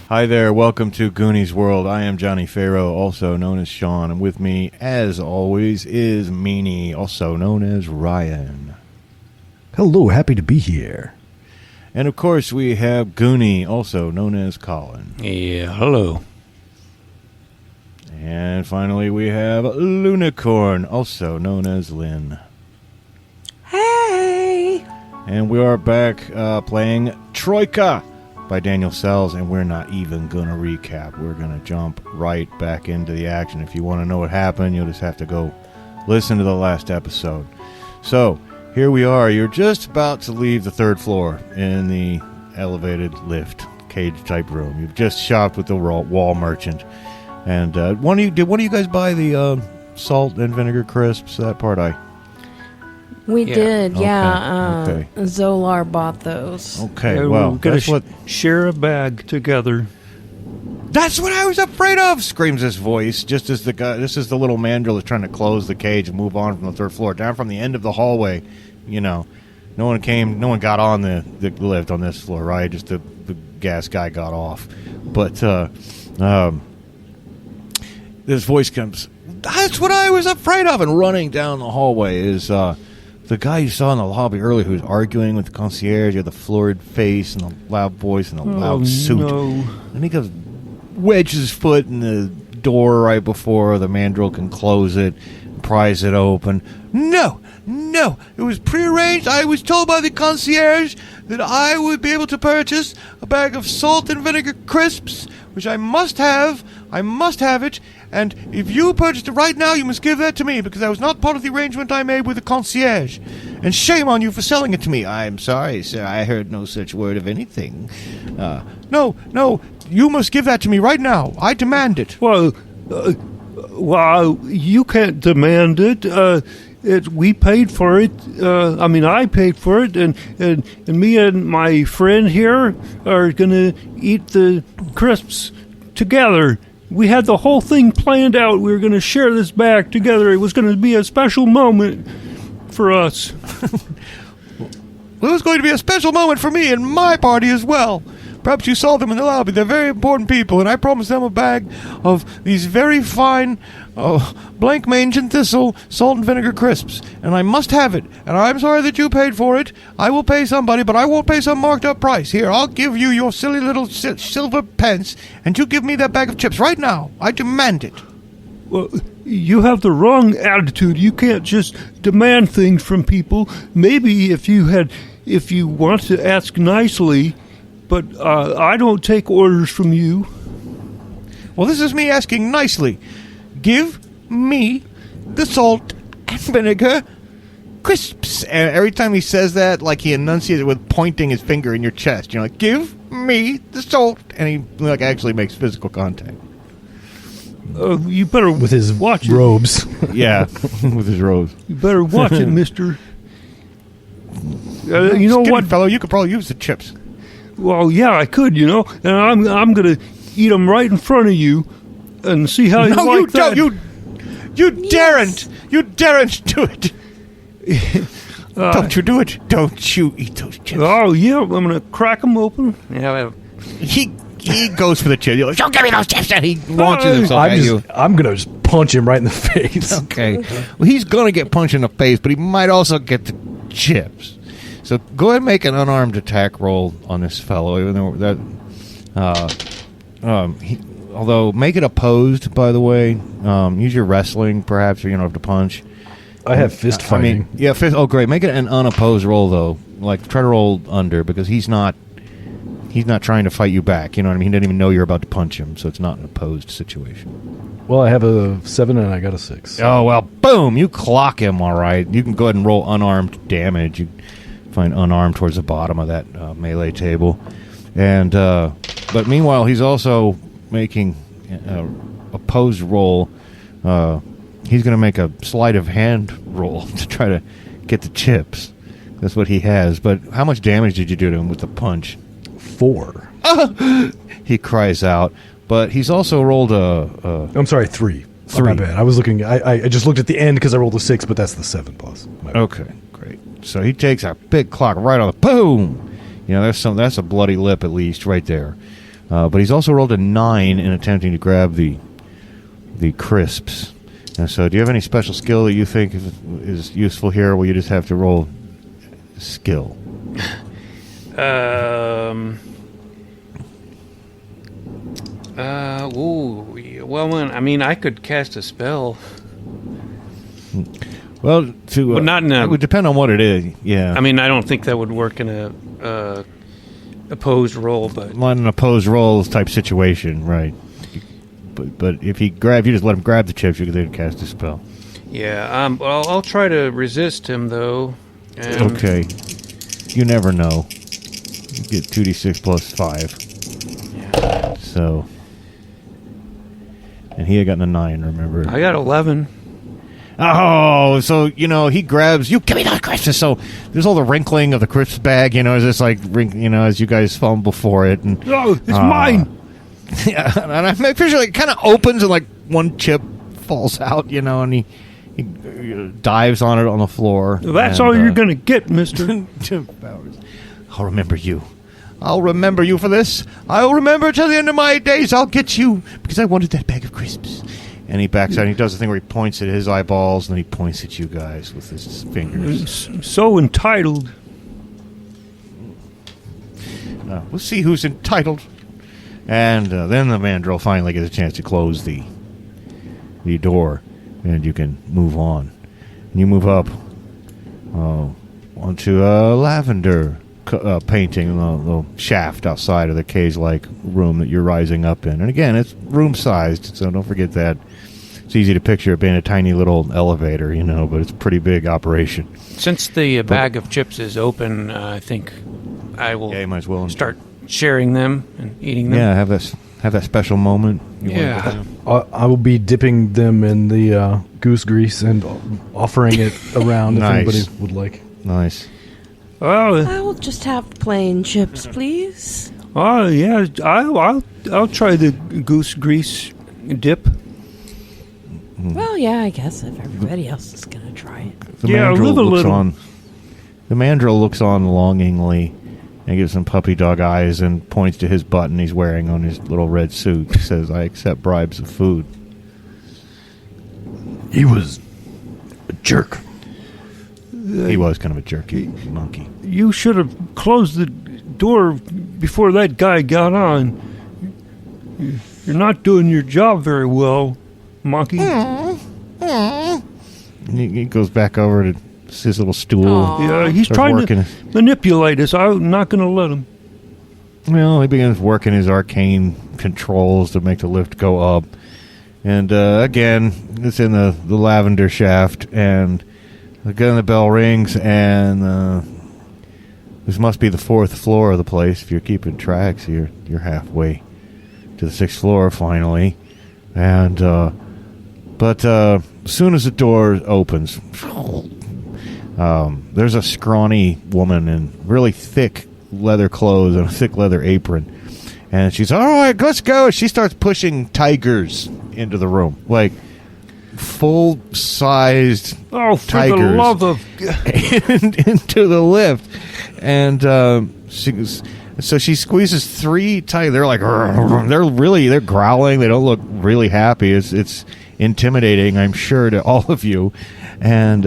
Hi there, welcome to Goonies World. I am Johnny Farrow, also known as Sean, and with me, as always, is Meanie, also known as Ryan. Hello, happy to be here. And of course, we have Goonie, also known as Colin. Yeah, hello. And finally, we have Lunicorn, also known as Lynn. Hey! And we are back playing Troika by Daniel Sells, and we're not even going to recap. We're going to jump right back into the action. If you want to know what happened, you'll just have to go listen to the last episode. So, here we are. You're just about to leave the third floor in the elevated lift, cage-type room. You've just shopped with the wall merchant. And did one of you guys buy the salt and vinegar crisps? That part We did, Okay. Zolar bought those. Okay, well, we're gonna that's what... share a bag together. That's what I was afraid of! Screams this voice, just as the little mandrill is trying to close the cage and move on from the third floor. Down from the end of the hallway, no one got on the lift on this floor, right? Just the gas guy got off. But, this voice comes, that's what I was afraid of! And running down the hallway is, the guy you saw in the lobby earlier who was arguing with the concierge. You had the florid face and the loud voice and the loud suit. No. And he goes, wedges his foot in the door right before the mandrill can close it, pries it open. No, it was prearranged. I was told by the concierge that I would be able to purchase a bag of salt and vinegar crisps, which I must have. I must have it. And if you purchased it right now, you must give that to me, because that was not part of the arrangement I made with the concierge. And shame on you for selling it to me. I'm sorry, sir. I heard no such word of anything. No, you must give that to me right now. I demand it. Well, you can't demand it. We paid for it. I paid for it, and me and my friend here are going to eat the crisps together. We had the whole thing planned out. We were going to share this bag together. It was going to be a special moment for us. Well, it was going to be a special moment for me and my party as well. Perhaps you saw them in the lobby. They're very important people, and I promised them a bag of these very fine blank mange and thistle salt and vinegar crisps, and I must have it. And I'm sorry that you paid for it. I will pay somebody, but I won't pay some marked up price. Here, I'll give you your silly little silver pence, and you give me that bag of chips right now. I demand it. Well, you have the wrong attitude. You can't just demand things from people. Maybe if you want to ask nicely, but I don't take orders from you. Well, this is me asking nicely. Give me the salt and vinegar crisps. And every time he says that, like, he enunciates it with pointing his finger in your chest. give me the salt. And he actually makes physical contact. You better with his watch robes. Yeah, with his robes. You better watch it, mister. You know what, fellow? You could probably use the chips. Well, yeah, I could, and I'm going to eat them right in front of you and see how you like that. No, you daren't. You daren't do it. Don't you do it. Don't you eat those chips. Oh, yeah, I'm going to crack them open. Yeah, he goes for the chips. You're like, don't give me those chips. And he launches himself at you. I'm going to just punch him right in the face. Okay. Well, he's going to get punched in the face, but he might also get the chips. So go ahead and make an unarmed attack roll on this fellow, even though that... although, make it opposed, by the way. Use your wrestling, perhaps, or you don't have to punch. I have fist fighting. Fist. Oh, great. Make it an unopposed roll, though. Try to roll under, because he's not trying to fight you back. You know what I mean? He didn't even know you're about to punch him, so it's not an opposed situation. Well, I have a 7 and I got a 6. Oh, well, boom! You clock him, all right. You can go ahead and roll unarmed damage. You find unarmed towards the bottom of that melee table. And but meanwhile, he's also making a pose roll. He's going to make a sleight of hand roll to try to get the chips. That's what he has. But how much damage did you do to him with the punch? 4. He cries out. But he's also rolled I'm sorry, 3. 3. My bad. I was looking. I just looked at the end because I rolled a 6, but that's the 7 plus. My bad. Okay, great. So he takes a big clock right on the boom. That's a bloody lip at least right there. But he's also rolled a 9 in attempting to grab the crisps. And so, do you have any special skill that you think is useful here, or will you just have to roll skill? I could cast a spell. Well, But not in a... it would depend on what it is. Yeah. I mean, I don't think that would work in a opposed roll, but... Not an opposed roll type situation, right. But if you just let him grab the chips, you can then cast a spell. Yeah, I'll try to resist him, though. And Okay. You never know. You get 2d6 plus 5. Yeah. So... And he had gotten a 9, remember? I got 11. Oh, so, he grabs... You give me those crisps! So there's all the wrinkling of the crisps bag, as this, as you guys fumble for it. And, Oh, it's mine. Yeah, and I'm pretty sure it kind of opens and, one chip falls out, and he dives on it on the floor. That's all you're going to get, mister. I'll remember you. I'll remember you for this. I'll remember till the end of my days. I'll get you because I wanted that bag of crisps. And he backs out and he does the thing where he points at his eyeballs and then he points at you guys with his fingers. So entitled. We'll see who's entitled. And then the mandrill finally gets a chance to close the door, and you can move on. And you move up onto a lavender painting, the shaft outside of the cage-like room that you're rising up in. And again, it's room-sized, so don't forget that. It's easy to picture it being a tiny little elevator, but it's a pretty big operation. Since the bag of chips is open, I think I will Yeah, you might as well start sharing them and eating them. Yeah, have that special moment. Yeah. I will be dipping them in the goose grease and offering it around Nice. if anybody would like. Nice. Well, I will just have plain chips, please. yeah, I'll try the goose grease dip. Well, yeah, I guess if everybody else is going to try it. The Yeah, mandrill live a looks little. on. The mandrill looks on longingly and gives him puppy dog eyes and points to his button he's wearing on his little red suit. He says, "I accept bribes of food." He was a jerk. He was kind of a jerky monkey. You should have closed the door before that guy got on. You're not doing your job very well, monkey. And he goes back over to his little stool. Aw. Yeah, he's Starts trying working. to manipulate us. I'm not going to let him. Well, he begins working his arcane controls to make the lift go up. And again, it's in the lavender shaft, and again the bell rings, and this must be the 4th floor of the place. If you're keeping track, so you're halfway to the 6th floor finally. And but as soon as the door opens, there's a scrawny woman in really thick leather clothes and a thick leather apron. And she's, all right, let's go. She starts pushing tigers into the room. Like, full-sized Oh, for tigers the love of... into the lift. And so she squeezes 3 tigers. They're like, they're growling. They don't look really happy. It's intimidating, I'm sure, to all of you. And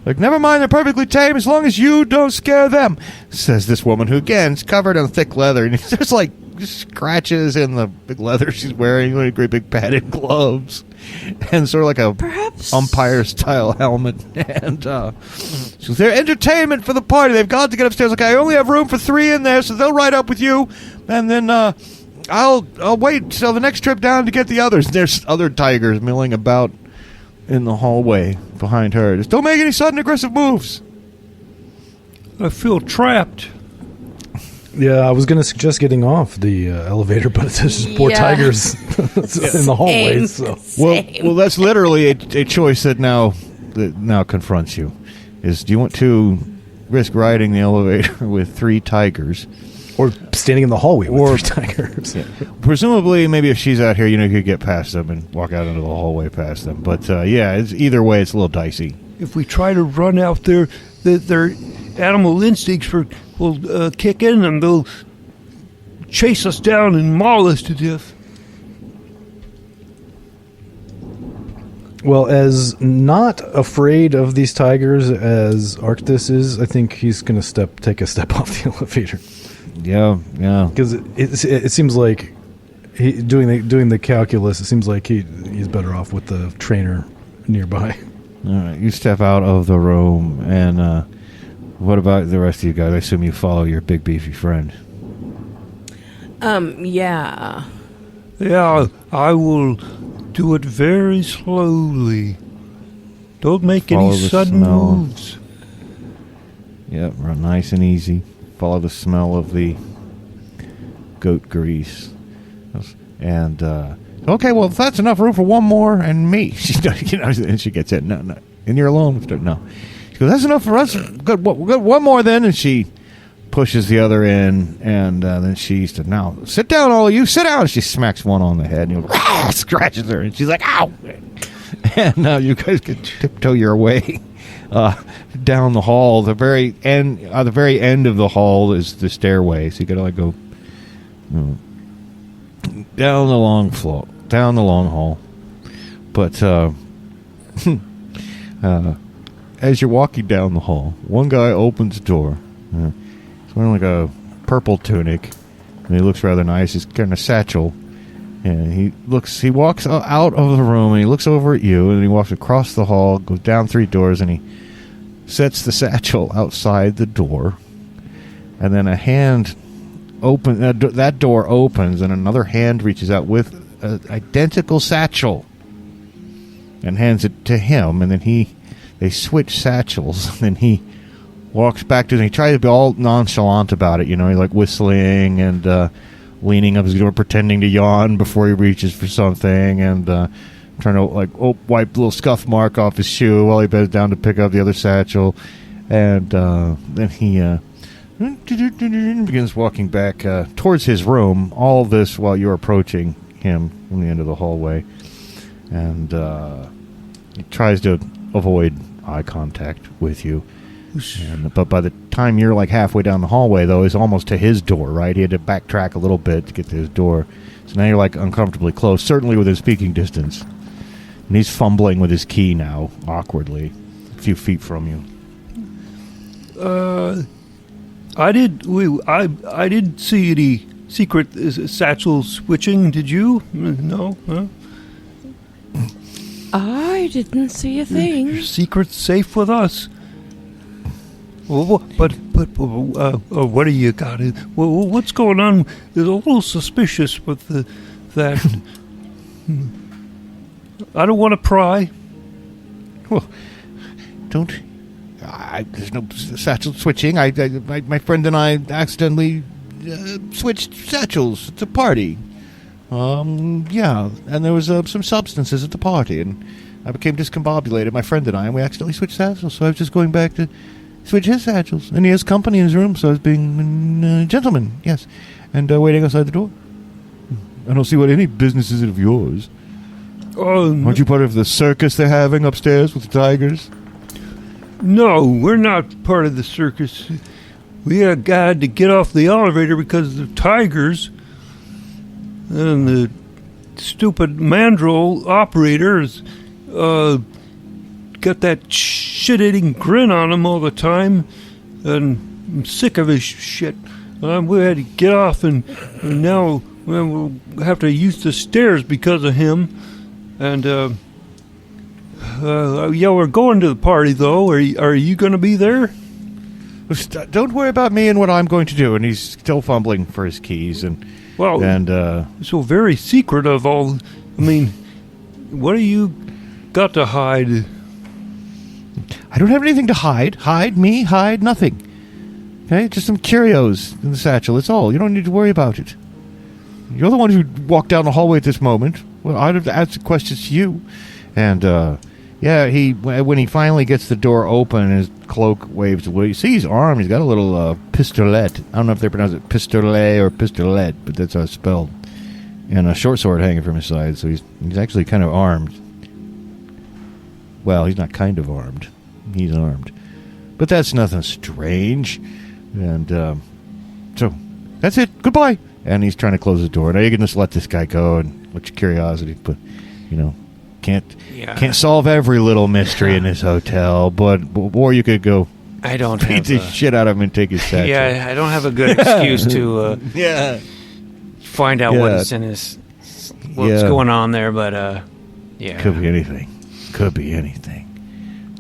like, never mind, they're perfectly tame as long as you don't scare them, says this woman, who again is covered in thick leather, and there's like scratches in the big leather she's wearing, like great big padded gloves, and sort of like a Perhaps umpire style helmet. And she goes, they're entertainment for the party. They've got to get upstairs. Okay, I only have room for 3 in there, so they'll ride up with you, and then I'll wait till the next trip down to get the others. There's other tigers milling about in the hallway behind her. Just don't make any sudden aggressive moves. I feel trapped. Yeah, I was going to suggest getting off the elevator, but it's just poor Yeah. tigers in the hallway. So. Well, that's literally a choice that now confronts you. Is do you want to risk riding the elevator with 3 tigers, Or standing in the hallway with Or- 3 tigers. presumably maybe if she's out here, you could get past them and walk out into the hallway past them. But it's either way, it's a little dicey. If we try to run out there, their animal instincts will kick in and they'll chase us down and maul us to death. Well, as not afraid of these tigers as Arctis is, I think he's going to take a step off the elevator. Yeah. Because it seems like doing the calculus, it seems like he's better off with the trainer nearby. All right, you step out of the room, and what about the rest of you guys? I assume you follow your big beefy friend. Yeah. Yeah, I will do it very slowly. Don't make Follow any the sudden smell. moves. Yep, run nice and easy. Follow the smell of the goat grease. And, okay, well, if that's enough room for one more and me. And she gets in. No. And you're alone? No. She goes, that's enough for us. Good, one more then. And she pushes the other in. And then she said, now, sit down, all of you. Sit down. She smacks one on the head and scratches her. And she's like, ow. And you guys can tiptoe your way down the hall. The very end of the hall is the stairway, so you gotta go down the long hall. But as you're walking down the hall, one guy opens the door. He's wearing like a purple tunic, and he looks rather nice. He's carrying a satchel. And he walks out of the room, and he looks over at you, and then he walks across the hall, goes down 3 doors, and he sets the satchel outside the door. And then a hand that door opens, and another hand reaches out with an identical satchel and hands it to him. And then they switch satchels, and then he walks back to it, and he tries to be all nonchalant about it. He's like whistling and leaning up his door, pretending to yawn before he reaches for something, and trying to wipe a little scuff mark off his shoe while he bends down to pick up the other satchel. And then he begins walking back towards his room. All this while you're approaching him from the end of the hallway, and he tries to avoid eye contact with you. But by the time you're like halfway down the hallway, though, it's almost to his door, right? He had to backtrack a little bit to get to his door. So now you're like uncomfortably close, certainly within speaking distance. And he's fumbling with his key now, awkwardly, a few feet from you. I didn't see any secret satchel switching. Did you? No? Huh? I didn't see a thing. Your secret's safe with us. But what do you got? What's going on? It's a little suspicious with that. I don't want to pry. Well, there's no satchel switching. My friend and I accidentally switched satchels at the party. Yeah, and there was some substances at the party, and I became discombobulated, my friend and we accidentally switched satchels, so I was just going back to switch his satchels. And he has company in his room, so I was being a gentleman, yes, and waiting outside the door. I don't see what any business is of yours. Aren't you part of the circus they're having upstairs with the tigers? No, we're not part of the circus. We had to get off the elevator because of the tigers and the stupid mandrill operators got that shit-eating grin on him all the time, and I'm sick of his shit. We had to get off, and now we'll have to use the stairs because of him. And yeah, we're going to the party though. Are you going to be there? Don't worry about me and what I'm going to do. And he's still fumbling for his keys, and so very secretive. All, I mean, what do you got to hide? I don't have anything to hide. Hide me? Hide nothing. Okay, just some curios in the satchel. It's all. You don't need to worry about it. You're the one who walked down the hallway at this moment. Well, I'd have asked the questions to you. And, yeah, when he finally gets the door open and his cloak waves away, you see he's armed. He's got a little pistolet. I don't know if they pronounce it pistolet or pistolet, but that's how it's spelled. And a short sword hanging from his side, so he's actually kind of armed. Well, he's not kind of armed. He's armed. But that's nothing strange. And so, that's it. Goodbye. And he's trying to close the door. Now you can just let this guy go and let your curiosity, but, can't solve every little mystery in this hotel, or you could go I don't beat the shit out of him and take his satchel. Yeah, I don't have a good excuse to find out what's going on there, but yeah. Could be anything.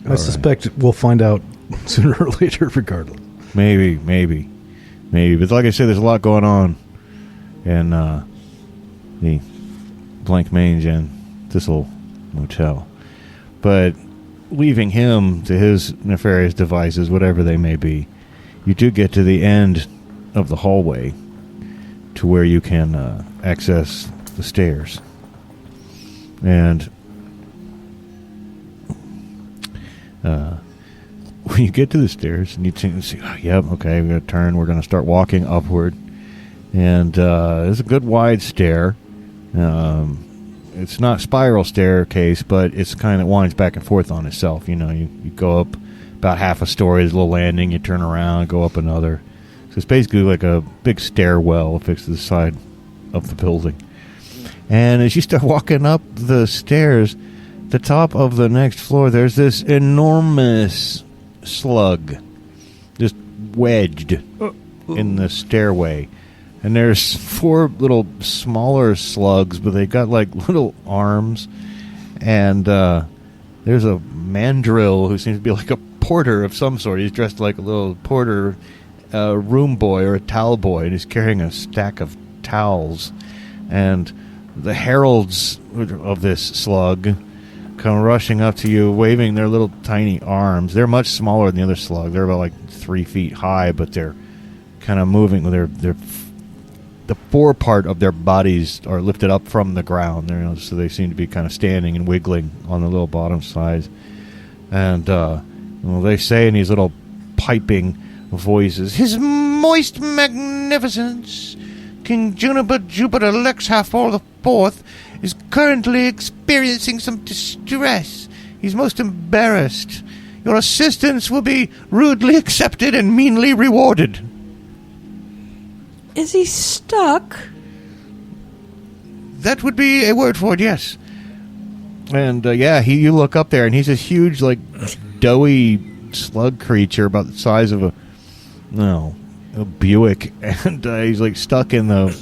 I suspect we'll find out sooner or later, regardless. Maybe. But like I said, there's a lot going on in the Blank Mange and this little motel. But leaving him to his nefarious devices, whatever they may be, you do get to the end of the hallway to where you can access the stairs. And when you get to the stairs and you see, yep, okay, we're going to turn, we're going to start walking upward. And there's a good wide stair. It's not spiral staircase, but it's kind of winds back and forth on itself. You go up about half a story, there's a little landing, you turn around, go up another. So it's basically like a big stairwell affixed to the side of the building. And as you start walking up the stairs, the top of the next floor, there's this enormous slug just wedged in the stairway. And there's 4 little smaller slugs, but they got like little arms. And there's a mandrill who seems to be like a porter of some sort. He's dressed like a little porter, room boy or a towel boy, and he's carrying a stack of towels. And the heralds of this slug come rushing up to you, waving their little tiny arms. They're much smaller than the other slug. They're about like 3 feet high, but they're kind of moving with the forepart of their bodies are lifted up from the ground, so they seem to be kind of standing and wiggling on the little bottom sides. And they say in these little piping voices, "His moist magnificence, King Juniper Lexhafor IV, is currently experiencing some distress. He's most embarrassed. Your assistance will be rudely accepted and meanly rewarded." Is he stuck? That would be a word for it, yes. And, you look up there, and he's this huge, like, doughy slug creature about the size of a Buick. And he's, like, stuck in the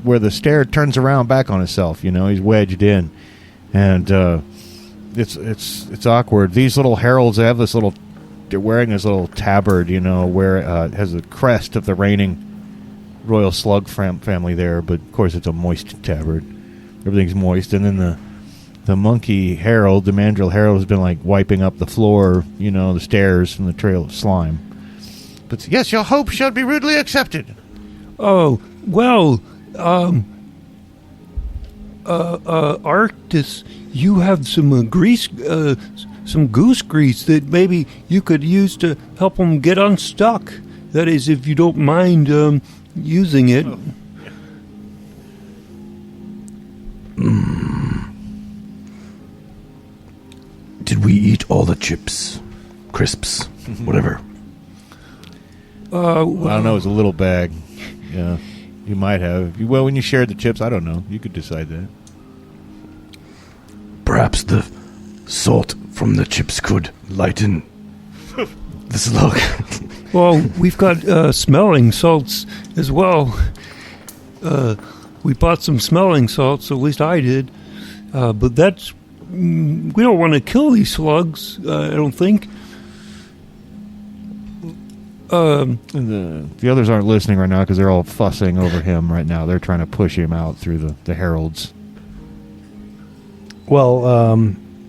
where the stair turns around back on itself, he's wedged in. And it's awkward. These little heralds, they're wearing this little tabard, where it has the crest of the reigning royal slug family there, but of course it's a moist tabard. Everything's moist. And then the monkey herald, the mandrill herald, has been like wiping up the floor, the stairs from the trail of slime. But yes, your hope shall be rudely accepted. Oh, well, Arctis, you have some grease, some goose grease that maybe you could use to help them get unstuck. That is, if you don't mind using it. Did we eat all the chips, crisps, whatever? I don't know. It's a little bag. Yeah, you might have. Well, when you shared the chips, I don't know. You could decide that. Perhaps the salt from the chips could lighten the slug. Well, we've got smelling salts as well. We bought some smelling salts, at least I did. But that's... we don't want to kill these slugs, I don't think. The others aren't listening right now because they're all fussing over him right now. They're trying to push him out through the heralds. Well,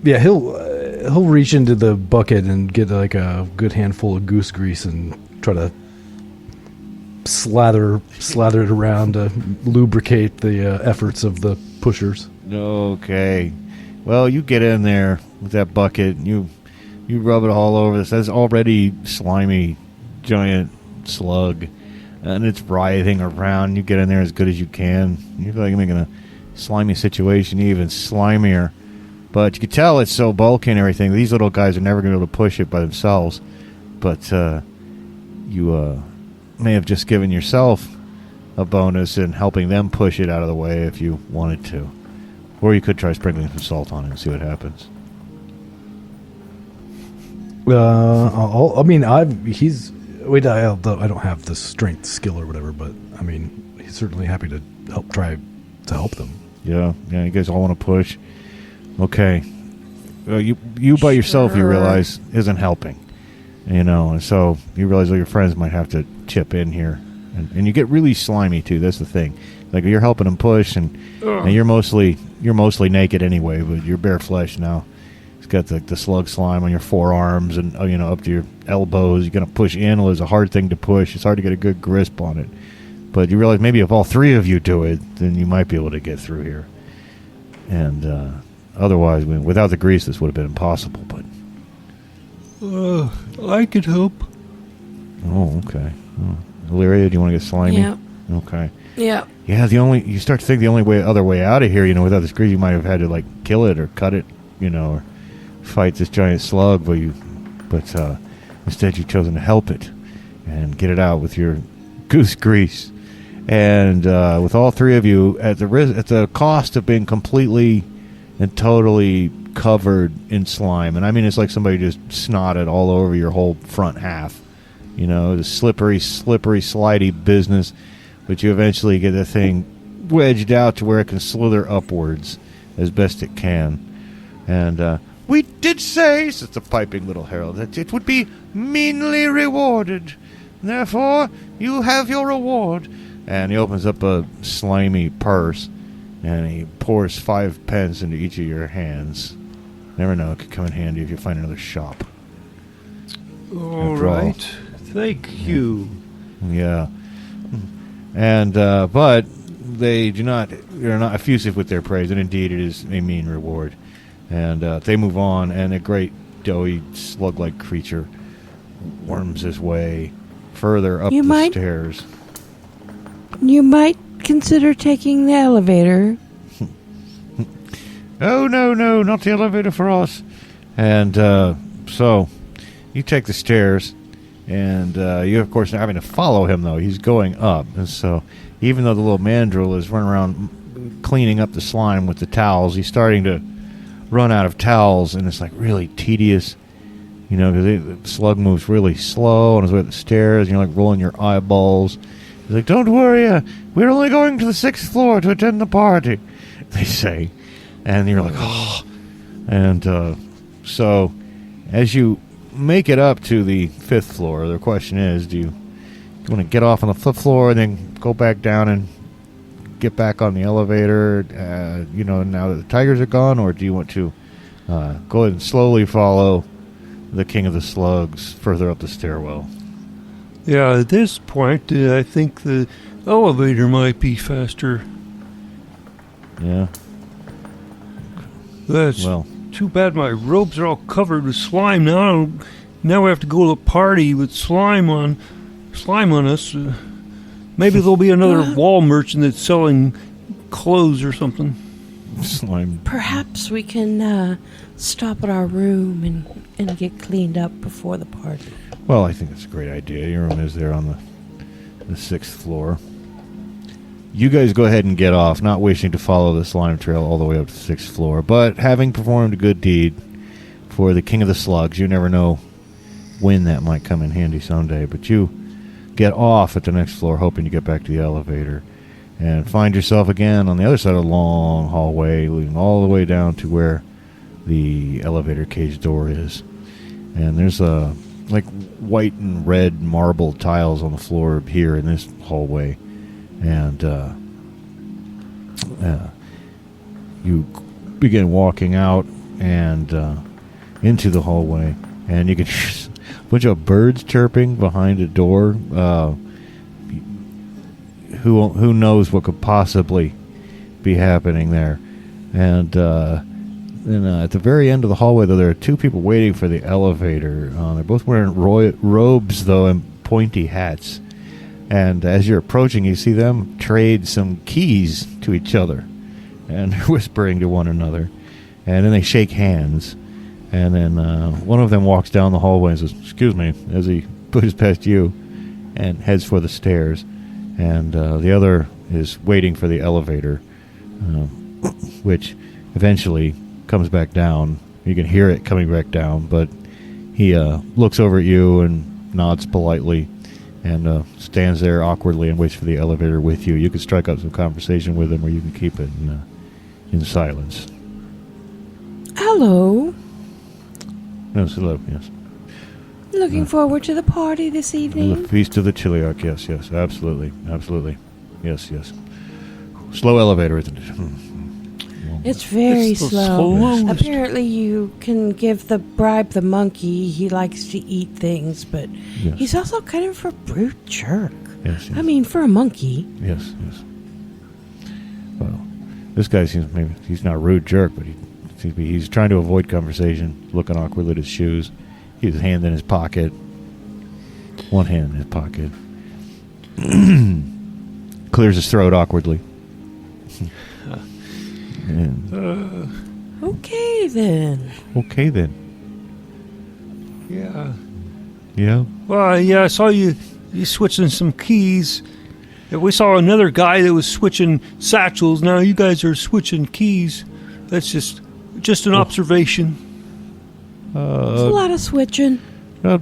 he'll reach into the bucket and get like a good handful of goose grease and try to slather it around to lubricate the efforts of the pushers. Okay. Well, you get in there with that bucket. And you rub it all over this. That's already slimy, giant slug, and it's writhing around. You get in there as good as you can. You feel like you're making a slimy situation even slimier. But you can tell it's so bulky and everything. These little guys are never going to be able to push it by themselves. But you may have just given yourself a bonus in helping them push it out of the way if you wanted to. Or you could try sprinkling some salt on it and see what happens. I don't have the strength skill or whatever, but I mean, he's certainly happy to help them. Yeah, you guys all want to push. Okay. You by yourself, you realize, isn't helping. And so you realize all your friends might have to chip in here. And you get really slimy, too. That's the thing. Like, you're helping them push, and you're mostly naked anyway, but you're bare flesh now. It's got the slug slime on your forearms and, up to your elbows. You're going to push in. Well, it's a hard thing to push. It's hard to get a good grasp on it. But you realize maybe if all three of you do it, then you might be able to get through here. And otherwise, without the grease, this would have been impossible. But I could help. Oh, okay. Illyria, do you want to get slimy? Yeah. Okay. Yeah. Yeah, you start to think the other way out of here, without this grease, you might have had to, kill it or cut it, or fight this giant slug, but instead you've chosen to help it and get it out with your goose grease. And with all three of you, at the cost of being completely and totally covered in slime, and I mean it's like somebody just snotted all over your whole front half, the slippery, slidey business, but you eventually get the thing wedged out to where it can slither upwards as best it can. And we did say, says the piping little herald, that it would be meanly rewarded. Therefore, you have your reward. And he opens up a slimy purse, and he pours 5 pence into each of your hands. Never know, it could come in handy if you find another shop. All right. Thank you. Yeah. And, but they're not effusive with their praise, and indeed it is a mean reward. And they move on, and a great, doughy, slug-like creature worms his way further up the stairs. You might consider taking the elevator. Oh, no, not the elevator for us. And so you take the stairs, and you, of course, are having to follow him, though. He's going up. And so even though the little mandrill is running around cleaning up the slime with the towels, he's starting to run out of towels, and it's really tedious, because the slug moves really slow on his way up the stairs, and you're rolling your eyeballs. He's like, don't worry, we're only going to the 6th floor to attend the party, they say. And you're like, oh. And so as you make it up to the 5th floor, the question is, do you want to get off on the 5th floor and then go back down and get back on the elevator, now that the tigers are gone, or do you want to go ahead and slowly follow the king of the slugs further up the stairwell? Yeah, at this point, I think the elevator might be faster. Yeah. That's too bad my robes are all covered with slime now. Now we have to go to a party with slime on us. Maybe there'll be another wall merchant that's selling clothes or something. Slime. Perhaps we can stop at our room and get cleaned up before the party. Well, I think that's a great idea. Your room is there on the 6th floor. You guys go ahead and get off, not wishing to follow the slime trail all the way up to the 6th floor, but having performed a good deed for the king of the slugs. You never know when that might come in handy someday, but you get off at the next floor, hoping to get back to the elevator, and find yourself again on the other side of the long hallway, leading all the way down to where the elevator cage door is. And there's white and red marble tiles on the floor here in this hallway, and you begin walking out and into the hallway, and you can bunch of birds chirping behind a door. Who knows what could possibly be happening there? And then at the very end of the hallway, though, there are two people waiting for the elevator. They're both wearing robes, though, and pointy hats. And as you're approaching, you see them trade some keys to each other, and they're whispering to one another. And then they shake hands. And then one of them walks down the hallway and says, "Excuse me," as he pushes past you and heads for the stairs. And the other is waiting for the elevator, which eventually comes back down. You can hear it coming back down, but he looks over at you and nods politely and stands there awkwardly and waits for the elevator with you. You can strike up some conversation with him, or you can keep it in silence. Hello. Yes, hello, yes. Looking forward to the party this evening. The feast of the Chiliarch, yes, absolutely. Yes. Slow elevator, isn't it? It's very It's the slow. slowest. Apparently, you can bribe the monkey. He likes to eat things, but Yes. he's also kind of a brute jerk. Yes. I mean, for a monkey. Yes. Well, this guy seems maybe he's not a rude jerk, but he's trying to avoid conversation, looking awkwardly at his shoes. He has his hand in his pocket. One hand in his pocket. Clears his throat awkwardly. And, Okay, then. okay then. Yeah. Yeah. Well, yeah, I saw you switching some keys. Yeah, we saw another guy that was switching satchels. Now you guys are switching keys. That's just an observation. There's a lot of switching. No,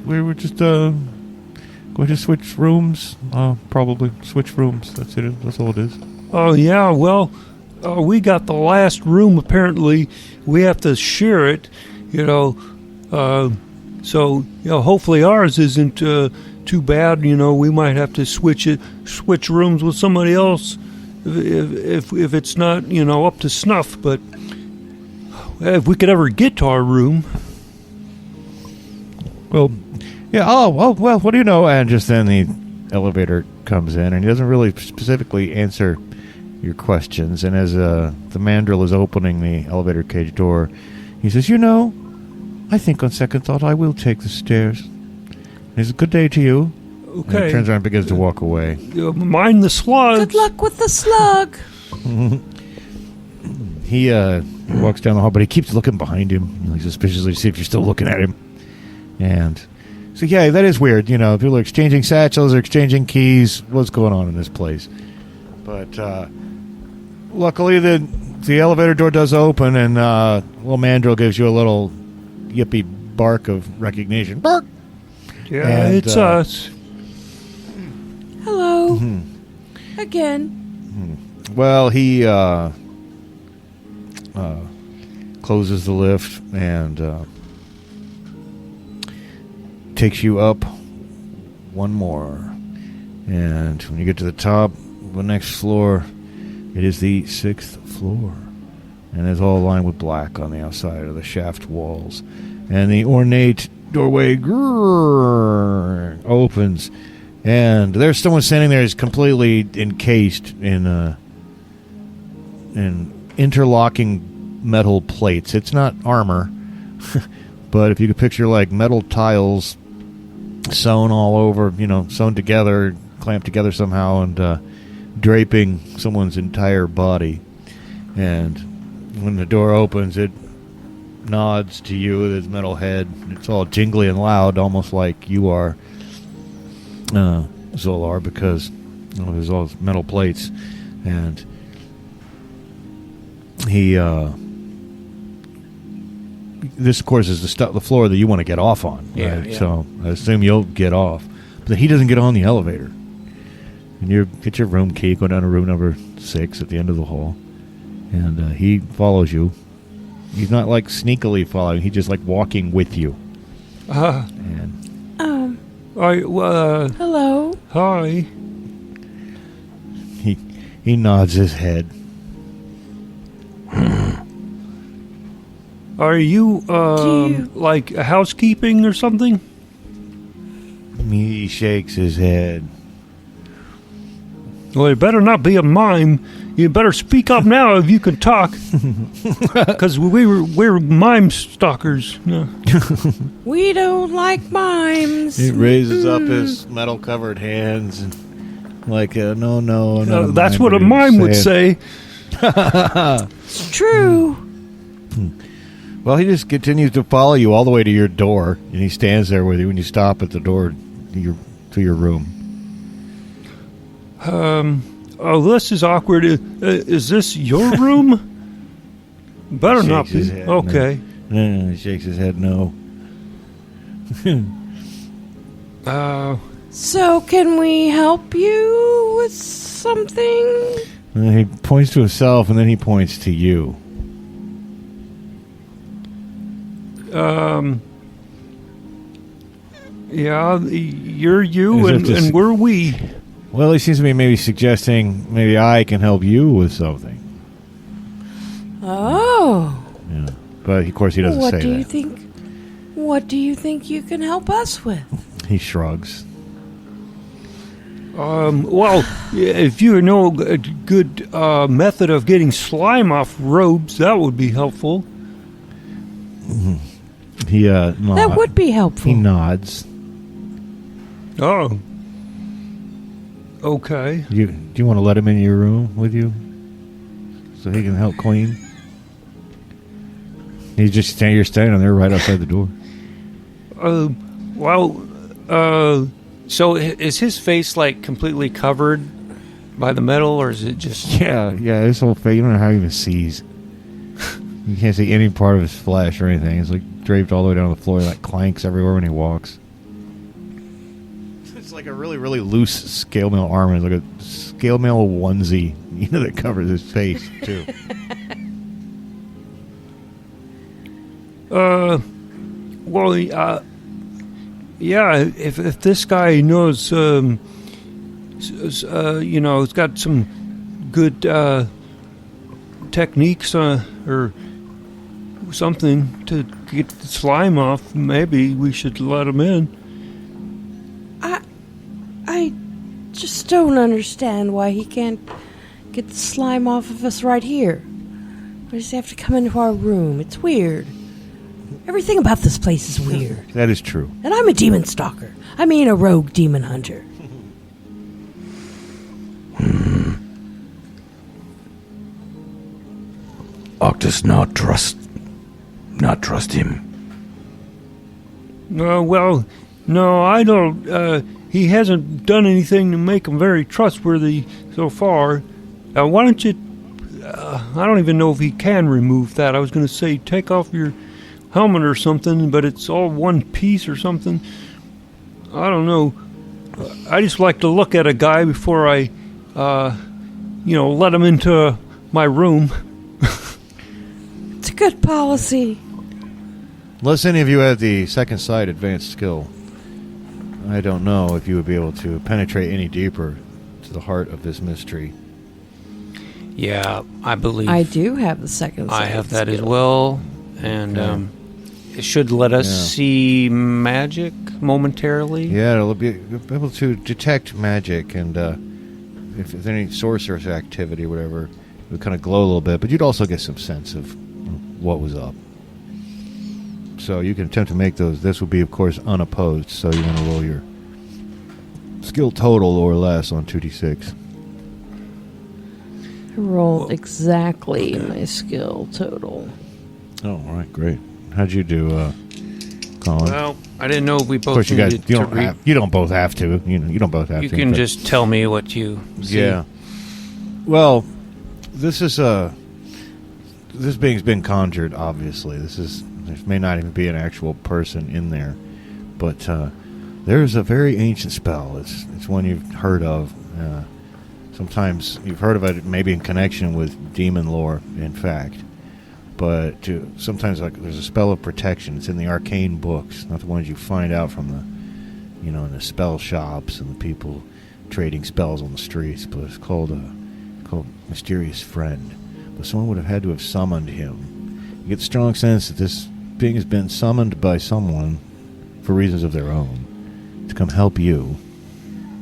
we were just going to switch rooms. Probably switch rooms. That's it. That's all it is. Oh, yeah, well, we got the last room, apparently. We have to share it, so, hopefully ours isn't too bad. We might have to switch rooms with somebody else if it's not, up to snuff. But if we could ever get to our room. Well, yeah. Oh, well. What do you know? And just then the elevator comes in, and he doesn't really specifically answer your questions. And as the mandrill is opening the elevator cage door, he says, I think on second thought I will take the stairs. It's a good day to you. Okay. And he turns around and begins to walk away. Mind the slugs. Good luck with the slug. He walks down the hall, but he keeps looking behind him, suspiciously to see if you're still looking at him. And so, yeah, that is weird. People are exchanging satchels or exchanging keys. What's going on in this place? But luckily, the elevator door does open, and little mandrill gives you a little yippee bark of recognition. Bark! Yeah, And, it's us. Hello. Again. Well, he closes the lift and takes you up one more. And when you get to the top of the next floor, it is the 6th floor. And it's all lined with black on the outside of the shaft walls. And the ornate doorway opens. And there's someone standing there who's completely encased in interlocking metal plates. It's not armor, but if you could picture like metal tiles sewn all over, sewn together, clamped together somehow, and draping someone's entire body. And when the door opens, it nods to you with its metal head. It's all jingly and loud, almost like you are, Zolar, because there's all those metal plates. And he, this, of course, is the floor that you want to get off on. Yeah, Right? yeah. So I assume you'll get off. But he doesn't get on the elevator. And you get your room key, go down to room number 6 at the end of the hall. And he follows you. He's not like sneakily following. He's just like walking with you. And Hello. Hi. he nods his head. Are you, you- like housekeeping or something? He shakes his head. Well, it better not be a mime. You better speak up now if you can talk. Because we're mime stalkers. No. We don't like mimes. He raises up his metal-covered hands and like, no, I'm not a That's mime, what a but mime would say say. It's true. Well, he just continues to follow you all the way to your door, and he stands there with you when you stop at the door to your room. Oh, this is awkward. Is this your room? Better He not shakes his be. head, Okay. No, he shakes his head, no. So, can we help you with something? And he points to himself, and then he points to you. Yeah, you're you, Is it just- and we're we. Well, he seems to be maybe suggesting maybe I can help you with something. Oh. Yeah. But, of course, he doesn't What say do that. you think? What do you think you can help us with? He shrugs. Well, if you know a good method of getting slime off robes, that would be helpful. He That would be helpful. He nods. Oh. Okay. Do you want to let him in your room with you, so he can help clean? You're standing there right outside the door. So is his face like completely covered by the metal, or is it just? Yeah. His whole face. You don't know how he even sees. You can't see any part of his flesh or anything. It's like draped all the way down to the floor. Like clanks everywhere when he walks. It's like a really, really loose scale mail armor. It's like a scale mail onesie, that covers his face too. Well, yeah. If this guy knows, it's got some good techniques or something to get the slime off, maybe we should let him in. I just don't understand why he can't get the slime off of us right here. Why does he have to come into our room? It's weird. Everything about this place is weird. That is true. And I'm a demon stalker. I mean a rogue demon hunter. Octus not trust him. Well, no, I don't. He hasn't done anything to make him very trustworthy so far. Why don't you? I don't even know if he can remove that. I was going to say take off your helmet or something, but it's all one piece or something. I don't know. I just like to look at a guy before I, let him into my room. It's a good policy. Unless any of you have the second sight advanced skill, I don't know if you would be able to penetrate any deeper to the heart of this mystery. Yeah, I believe I do have the second I sight have that as skill. well, and it should let us see magic momentarily. Yeah, it'll be able to detect magic, and if there's any sorcerer's activity or whatever, it would kind of glow a little bit, but you'd also get some sense of what was up. So you can attempt to make those. This would be, of course, unopposed, so you want to roll your skill total or less on 2d6. I rolled exactly my skill total. Oh, all right, great. How'd you do, Colin? Well, I didn't know if we Of both course, you needed to read. you don't both have to. You don't both have You to. can but- just tell me what you see. Yeah. Well, this being's been conjured. Obviously, there may not even be an actual person in there, but there's a very ancient spell. It's one you've heard of. Sometimes you've heard of it, maybe in connection with demon lore. In fact. But sometimes there's a spell of protection. It's in the arcane books, not the ones you find out from in the spell shops and the people trading spells on the streets. But it's called Mysterious Friend. But someone would have had to have summoned him You get the strong sense that this being has been summoned by someone for reasons of their own to come help you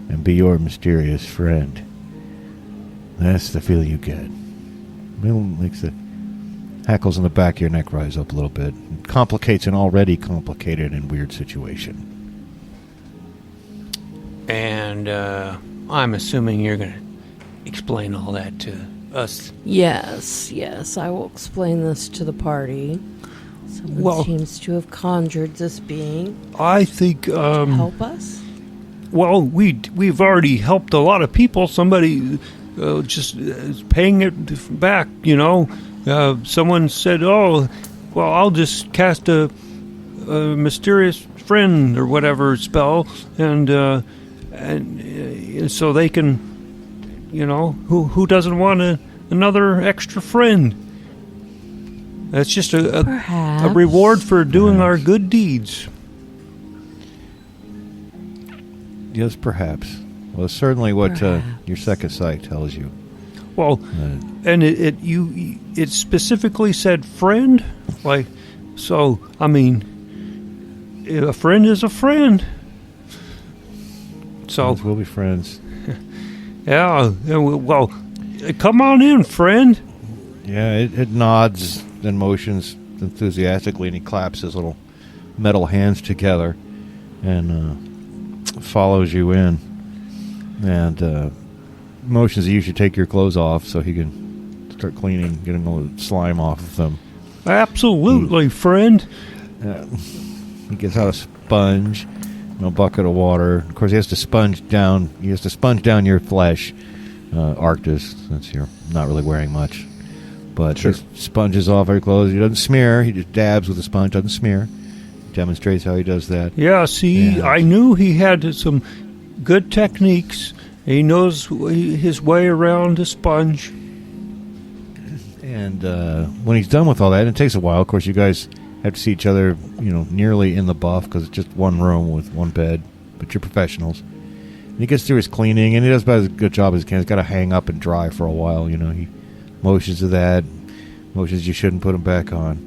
and be your mysterious friend. That's the feeling you get. It makes the hackles in the back of your neck rise up a little bit. It complicates an already complicated and weird situation. And I'm assuming you're going to explain all that to us. Yes, I will explain this to the party. Someone seems to have conjured this being. I think to help us. Well, we've already helped a lot of people. Somebody just is paying it back. Someone said, "Oh, well, I'll just cast a mysterious friend or whatever spell, and so they can, who doesn't want another extra friend?" That's just a reward for doing our good deeds. Yes, perhaps. Well, it's certainly what your second sight tells you. Well, and it specifically said friend, so. I mean, a friend is a friend. So we'll be friends. Yeah. Well, come on in, friend. Yeah, it nods and motions enthusiastically, and he claps his little metal hands together and follows you in, and motions that you should take your clothes off so he can start cleaning, getting all the slime off of them. Absolutely, friend. He gets out a sponge and a bucket of water. Of course, he has to sponge down your flesh, Arctus, since you're not really wearing much. But he sponges off your clothes. He doesn't smear. He just dabs with the sponge. Doesn't smear. Demonstrates how he does that. Yeah, see, I knew he had some good techniques. He knows his way around a sponge. And when he's done with all that, and it takes a while. Of course, you guys have to see each other, nearly in the buff because it's just one room with one bed. But you're professionals. And he gets through his cleaning, and he does about as good a job as he can. He's got to hang up and dry for a while. He motions to that, motions you shouldn't put him back on,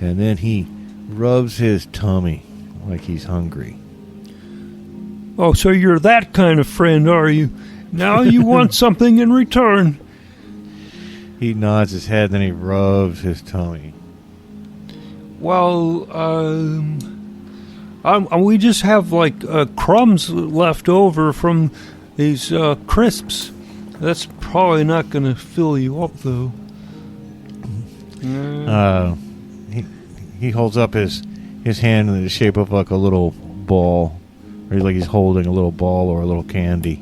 and then he rubs his tummy like he's hungry. Oh, so you're that kind of friend, are you? Now you want something in return. He nods his head, then he rubs his tummy. Well, we just have crumbs left over from these crisps. That's probably not going to fill you up, though. He holds up his hand in the shape of like a little ball, or he's holding a little ball or a little candy,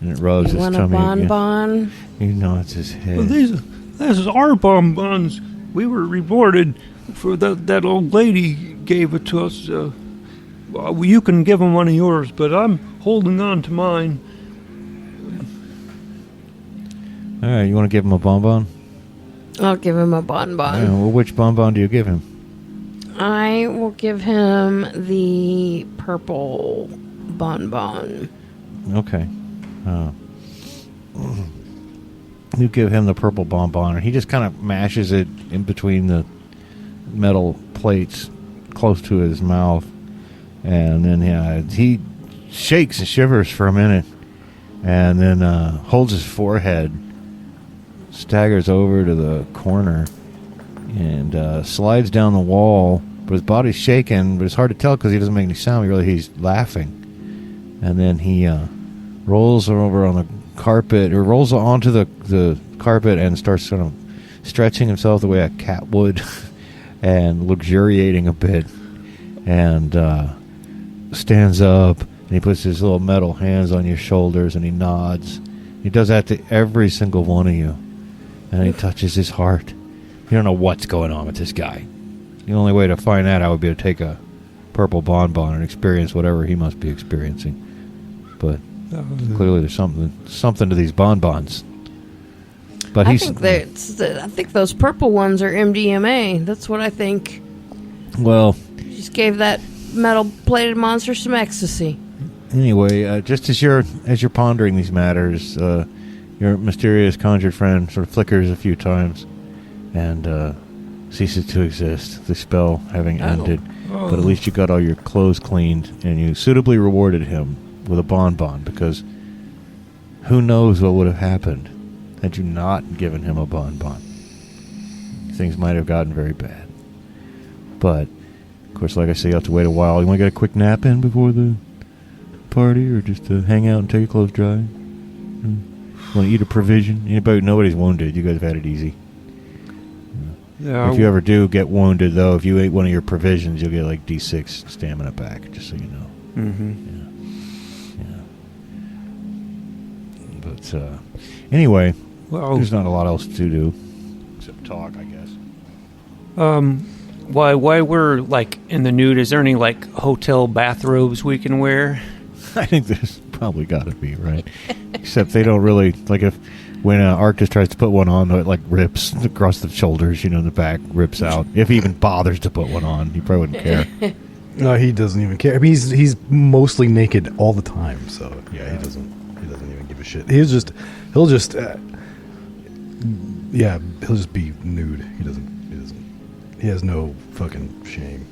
and it rubs his tummy. You want a bonbon? He nods his head. Well, these are bonbons. We were rewarded for that old lady gave it to us. Well, you can give him one of yours, but I'm holding on to mine. All right, you want to give him a bonbon? I'll give him a bonbon. Yeah, well, which bonbon do you give him? I will give him the purple bonbon. Okay. You give him the purple bonbon, and he just kind of mashes it in between the metal plates close to his mouth. And then he shakes and shivers for a minute, and then holds his forehead, staggers over to the corner, and slides down the wall. But his body's shaking, but it's hard to tell because he doesn't make any sound. He's laughing. And then he rolls over on the carpet, or rolls onto the carpet and starts kind of stretching himself the way a cat would and luxuriating a bit. And stands up, and he puts his little metal hands on your shoulders, and he nods. He does that to every single one of you. And he touches his heart. You don't know what's going on with this guy. The only way to find that out would be to take a purple bonbon and experience whatever he must be experiencing. But clearly there's something to these bonbons. But I think those purple ones are MDMA. That's what I think. Well, You just gave that metal-plated monster some ecstasy. Anyway, just as you're pondering these matters, your mysterious conjured friend sort of flickers a few times, and ceases to exist, the spell having ended. Oh. But at least you got all your clothes cleaned, and you suitably rewarded him with a bonbon, because who knows what would have happened had you not given him a bonbon. Things might have gotten very bad. But, of course, like I say, you have to wait a while. You want to get a quick nap in before the party, or just to hang out and take your clothes dry? Want to eat a provision? Nobody's wounded. You guys have had it easy. Yeah. If you ever do get wounded, though, if you ate one of your provisions, you'll get like D6 stamina back, just so you know. Yeah. But anyway, there's not a lot else to do except talk, I guess. Why we're like in the nude? Is there any like hotel bathrobes we can wear? I think there's probably got to be, right? Except they don't really like when Arctis tries to put one on, it like rips across the shoulders, the back rips out. If he even bothers to put one on, he probably wouldn't care. No, he doesn't even care. I mean, he's mostly naked all the time, so yeah, he doesn't even give a shit. He'll just be nude. He has no fucking shame,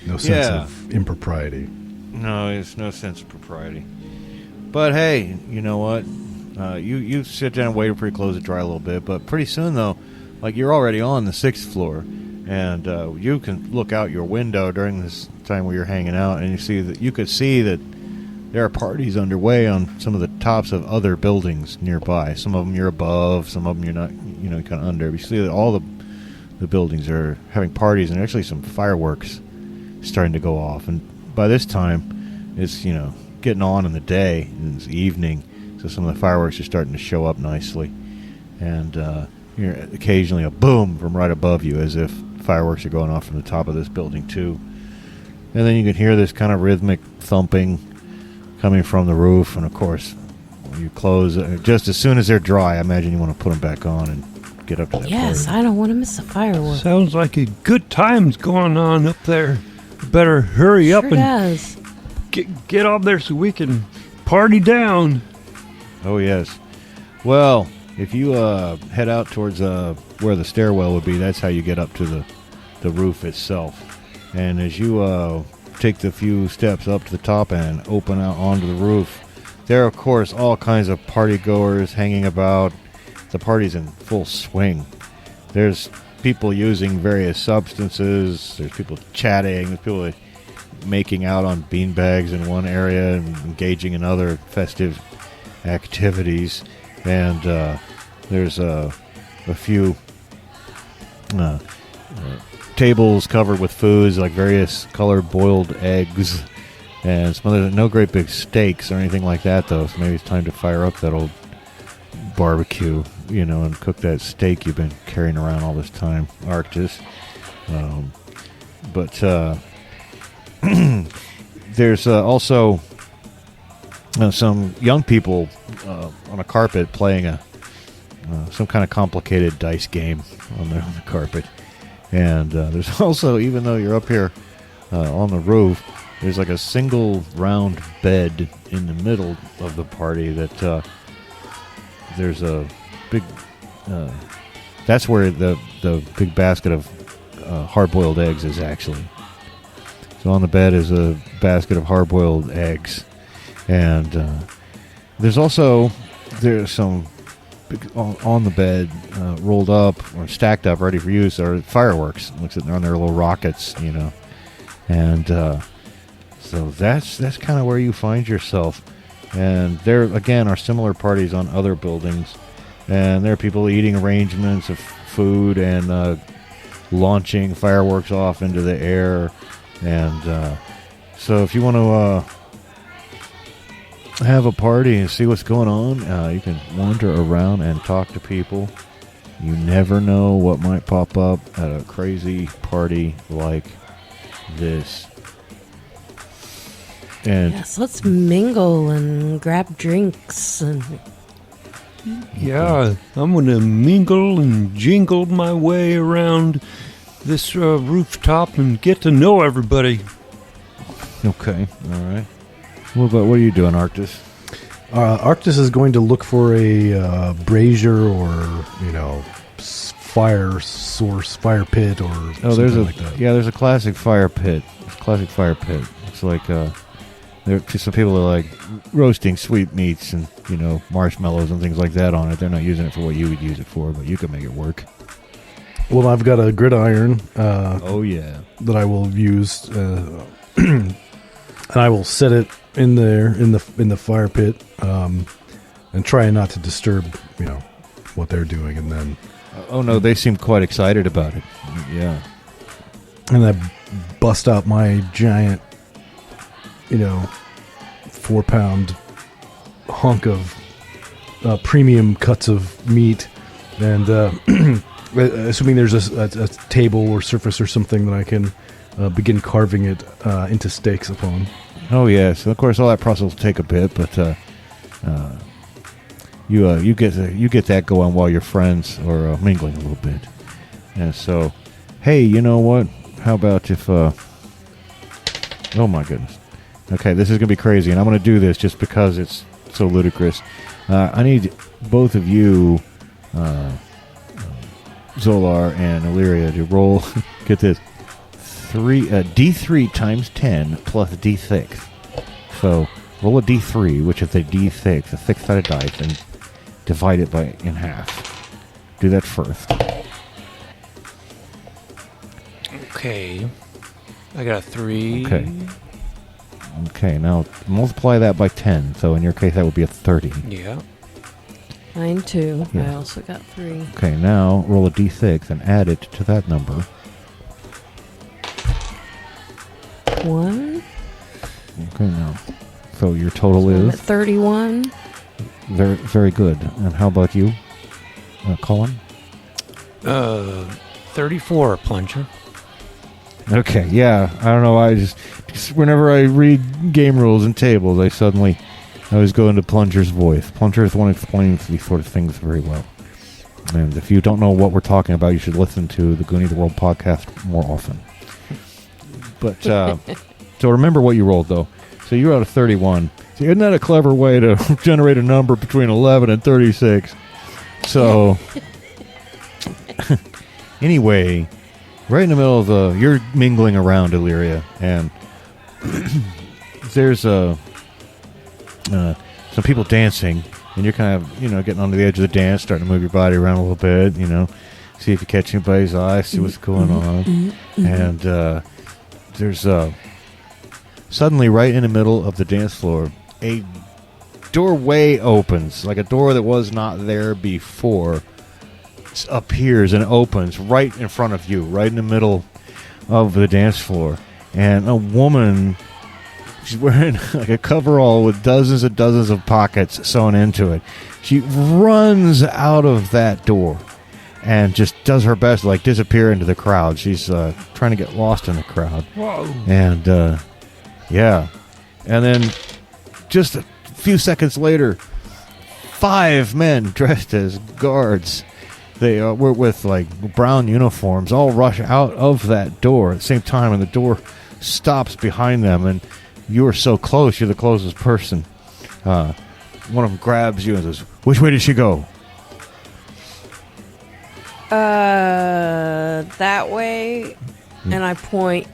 no sense of impropriety. No, there's no sense of propriety. But hey, you know what? You sit down and wait for your clothes to dry a little bit, but pretty soon, though, like you're already on the 6th floor, and you can look out your window during this time where you're hanging out, and you could see that there are parties underway on some of the tops of other buildings nearby. Some of them you're above, some of them you're not, kind of under. But you see that all the buildings are having parties, and actually some fireworks starting to go off. And by this time, it's getting on in the day, and it's evening. So some of the fireworks are starting to show up nicely. And you hear occasionally a boom from right above you, as if fireworks are going off from the top of this building, too. And then you can hear this kind of rhythmic thumping coming from the roof. And, of course, when you close, just as soon as they're dry, I imagine you want to put them back on and get up to that Yes, party. I don't want to miss a firework. Sounds like a good time's going on up there. Better hurry up and does. get up there so we can party down. Oh, yes. Well, if you head out towards where the stairwell would be, that's how you get up to the roof itself. And as you take the few steps up to the top and open out onto the roof, there are, of course, all kinds of partygoers hanging about. The party's in full swing. There's people using various substances. There's people chatting. There's people making out on beanbags in one area and engaging in other festive activities. And there's a few tables covered with foods, like various colored boiled eggs and some other, no great big steaks or anything like that, though. So maybe it's time to fire up that old barbecue, and cook that steak you've been carrying around all this time, Arctis. But there's also some young people on a carpet playing some kind of complicated dice game on the carpet. And there's also, even though you're up here on the roof, there's like a single round bed in the middle of the party that there's a big... that's where the big basket of hard-boiled eggs is, actually. So on the bed is a basket of hard-boiled eggs. And there's some on the bed, rolled up or stacked up, ready for use, are fireworks. Looks at on their little rockets, and so that's kind of where you find yourself. And there again are similar parties on other buildings, and there are people eating arrangements of food and launching fireworks off into the air. And so if you want to have a party and see what's going on, you can wander around and talk to people. You never know what might pop up at a crazy party like this. And Yes, let's mingle and grab drinks and Yeah, I'm going to mingle and jingle my way around this rooftop and get to know everybody. okay, all right. What are you doing, Arctis? Arctis is going to look for a brazier or, fire source, fire pit, or something like that. Yeah, there's a classic fire pit. It's like some people are like roasting sweetmeats and marshmallows and things like that on it. They're not using it for what you would use it for, but you can make it work. Well, I've got a gridiron. Oh yeah, that I will use, and I will set it in there in the fire pit, and try not to disturb what they're doing, and then. Oh no, they seem quite excited about it. Yeah. And I bust out my giant, 4-pound hunk of premium cuts of meat, and assuming there's a table or surface or something that I can begin carving it into steaks upon. Oh yes, of course all that process will take a bit, but you get that going while your friends are mingling a little bit. And so, hey, you know what? How about if oh my goodness. Okay, this is going to be crazy, and I'm going to do this just because it's so ludicrous. I need both of you, Zolar and Illyria, to roll, get this, D3 times 10 plus D6. So, roll a D3, which is a D6, a 6-sided dice, and divide it in half. Do that first. Okay. I got a 3. Okay, now multiply that by 10. So in your case, that would be a 30. Yeah. Mine too. Yeah. I also got 3. Okay, now roll a d6 and add it to that number. 1. Okay, now. So your total I'm is? at 31. Very, very good. And how about you, Colin? 34, Plunger. Okay, yeah. I don't know. I just whenever I read game rules and tables, I always go into Plunger's voice. Plunger is the one who explains these sort of things very well. And if you don't know what we're talking about, you should listen to the Goonie the World podcast more often. But so remember what you rolled, though. So you're out of 31. So isn't that a clever way to generate a number between 11 and 36? So anyway, right in the middle of you're mingling around, Illyria, and there's some people dancing, and you're kind of getting onto the edge of the dance, starting to move your body around a little bit, see if you catch anybody's eye, see what's going on. And there's suddenly right in the middle of the dance floor, a doorway opens, like a door that was not there before appears and opens right in front of you, right in the middle of the dance floor. And a woman, she's wearing like a coverall with dozens and dozens of pockets sewn into it. She runs out of that door and just does her best to like disappear into the crowd. She's trying to get lost in the crowd. Whoa. And yeah, and then just a few seconds later, 5 men dressed as guards, they were with like brown uniforms, all rush out of that door at the same time, and the door stops behind them, and you are so close, you're the closest person. One of them grabs you and says, "Which way did she go?" That way, and I point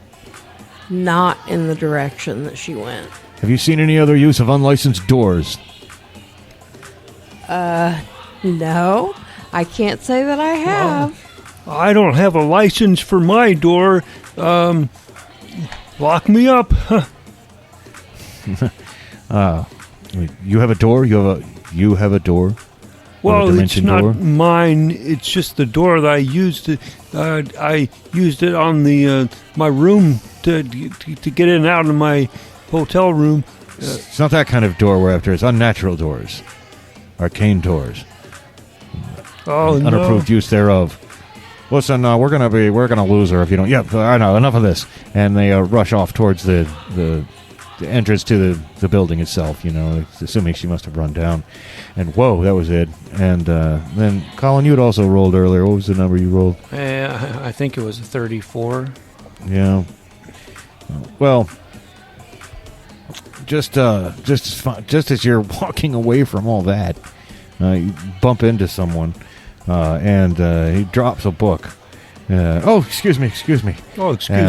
not in the direction that she went. Have you seen any other use of unlicensed doors? No, I can't say that I have. I don't have a license for my door. Lock me up. You have a door? You have a door? Well, it's not door? mine. It's just the door that I used. I used it on the my room to get in and out of my hotel room. It's not that kind of door we're after. It's unnatural doors, arcane doors. Oh, no. Unapproved use thereof. Listen, we're gonna lose her if you don't. Yep, I know. Enough of this. And they rush off towards the entrance to the building itself. Assuming she must have run down. And whoa, that was it. And then Colin, you had also rolled earlier. What was the number you rolled? I think it was a 34. Yeah. Well, just as you're walking away from all that, you bump into someone. and he drops a book. Excuse me. Oh, excuse me. No, excuse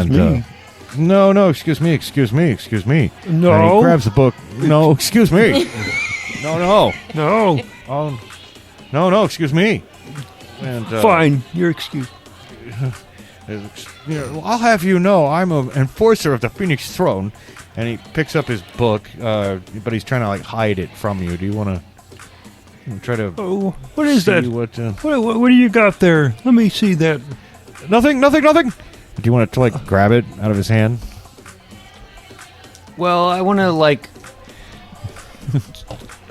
me. No. And he grabs the book. No, excuse me. No. No. Oh, no, excuse me. And, Fine, you're excused. I'll have you know I'm an enforcer of the Phoenix Throne. And he picks up his book, but he's trying to like hide it from you. Do you want to try to? Oh, what is that? What do you got there? Let me see that. Nothing. Do you want to like grab it out of his hand? Well, I want to like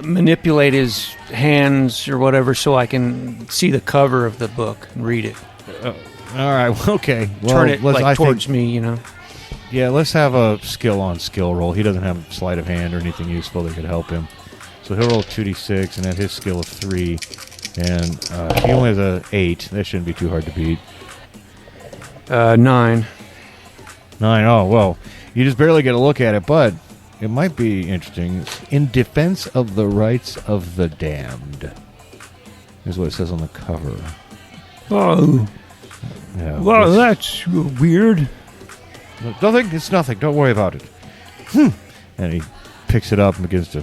manipulate his hands or whatever so I can see the cover of the book and read it. All right. Okay. Well, turn it towards me, you know. Yeah, let's have a skill roll. He doesn't have sleight of hand or anything useful that could help him. So he'll roll 2d6 and have his skill of 3. And he only has a 8. That shouldn't be too hard to beat. 9. 9. Oh, well, you just barely get a look at it, but it might be interesting. In defense of the rights of the damned is what it says on the cover. Oh. Yeah, well, that's weird. Nothing. It's nothing. Don't worry about it. And he picks it up and begins to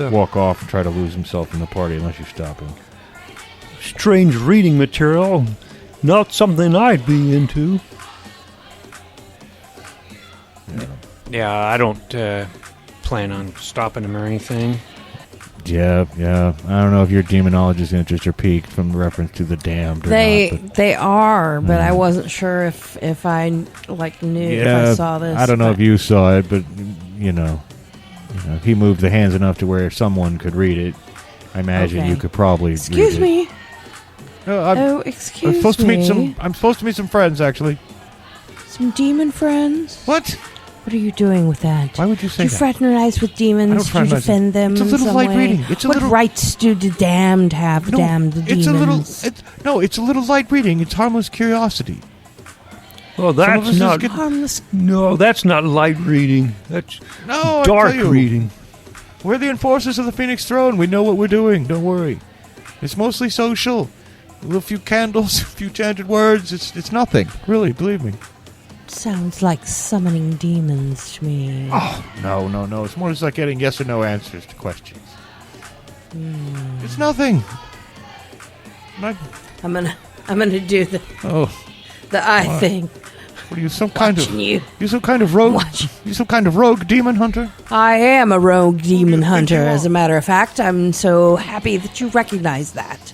walk off and try to lose himself in the party unless you stop him. Strange reading material. Not something I'd be into. Yeah, I don't plan on stopping him or anything. Yeah. I don't know if your demonologist interests are piqued from the reference to the damned or not. They are, but I wasn't sure if I knew if I saw this. I don't know if you saw it, but if he moved the hands enough to where someone could read it, I imagine you could probably Excuse read me. it. No, excuse I'm supposed me. I'm supposed to meet some friends, actually. Some demon friends? What? What are you doing with that? Why would you say Do you that? fraternize with demons? I don't Do you fraternize defend them It's a in little some light way? reading. What rights do the damned have? No, Damn the demons. It's a little light reading. It's harmless curiosity. Well, that's not harmless. No, that's not light reading. That's No, dark I tell you, reading. We're the enforcers of the Phoenix Throne. We know what we're doing. Don't worry. It's mostly social. A few candles, a few chanted words. It's nothing. Really, believe me. Sounds like summoning demons to me. Oh, no. It's more just like getting yes or no answers to questions. It's nothing. I'm gonna do the eye thing. What are you, some kind of You. You some kind of rogue? Watch. You some kind of rogue demon hunter? I am a rogue demon think hunter, you are? as a matter of fact. I'm so happy that you recognize that.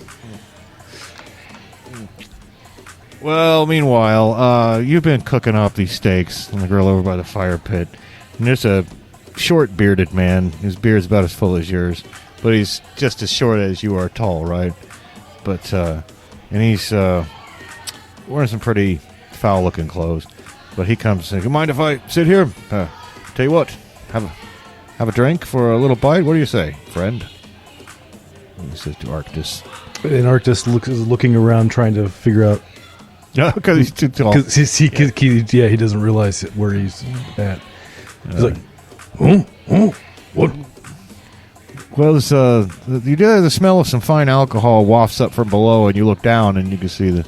Well, meanwhile, you've been cooking up these steaks on the grill over by the fire pit. And there's a short bearded man. His beard's about as full as yours. But he's just as short as you are tall, right? But, and he's wearing some pretty foul looking clothes. But he comes and says, "You mind if I sit here? Tell you what, have a drink for a little bite? What do you say, friend?" And he says to Arctis. And Arctis is looking around trying to figure out. Yeah, because he's too tall. Because he doesn't realize where he's at. He's like, what? Well, the smell of some fine alcohol wafts up from below, and you look down, and you can see the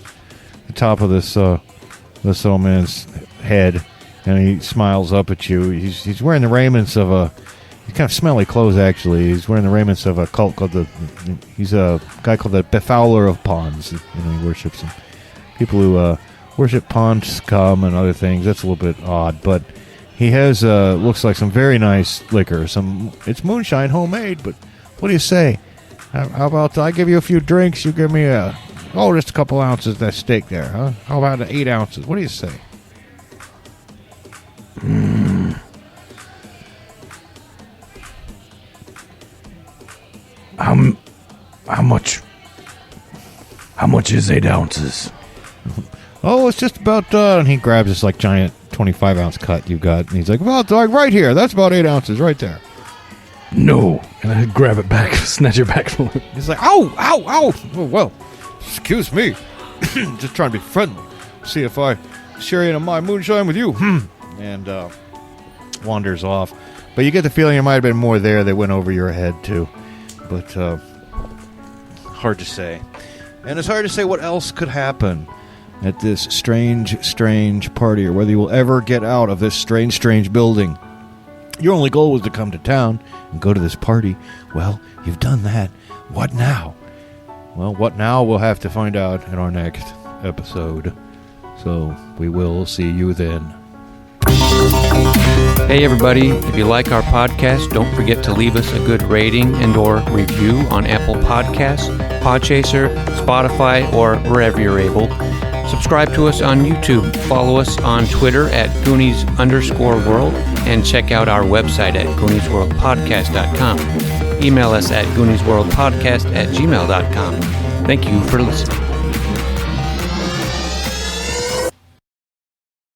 top of this old man's head, and he smiles up at you. He's wearing the raiments of kind of smelly clothes, actually. He's wearing the raiments of a cult called he's a guy called the Befouler of Ponds. He worships them. People who worship pond scum and other things. That's a little bit odd, but he has looks like some very nice liquor. It's moonshine, homemade. But what do you say? How about I give you a few drinks? You give me just a couple ounces of that steak there, huh? How about 8 ounces? What do you say? How much is 8 ounces? Oh, it's just about, and he grabs this like giant 25-ounce cut you got, and he's like, well, right here, that's about 8 ounces right there. No. And I grab it back, snatch it back from him. He's like, ow. Oh, well, excuse me. Just trying to be friendly. See if I share any of my moonshine with you. And wanders off. But you get the feeling there might have been more there that went over your head, too. But hard to say. And it's hard to say what else could happen at this strange, strange party, or whether you will ever get out of this strange, strange building. Your only goal was to come to town and go to this party. Well, you've done that. What now? Well, what now we'll have to find out in our next episode. So we will see you then. Hey everybody, if you like our podcast, don't forget to leave us a good rating and or review on Apple Podcasts, Podchaser, Spotify, or wherever you're able. Subscribe to us on YouTube, follow us on Twitter at Goonies_world, and check out our website at GooniesWorldPodcast.com. Email us at GooniesWorldPodcast@gmail.com. Thank you for listening.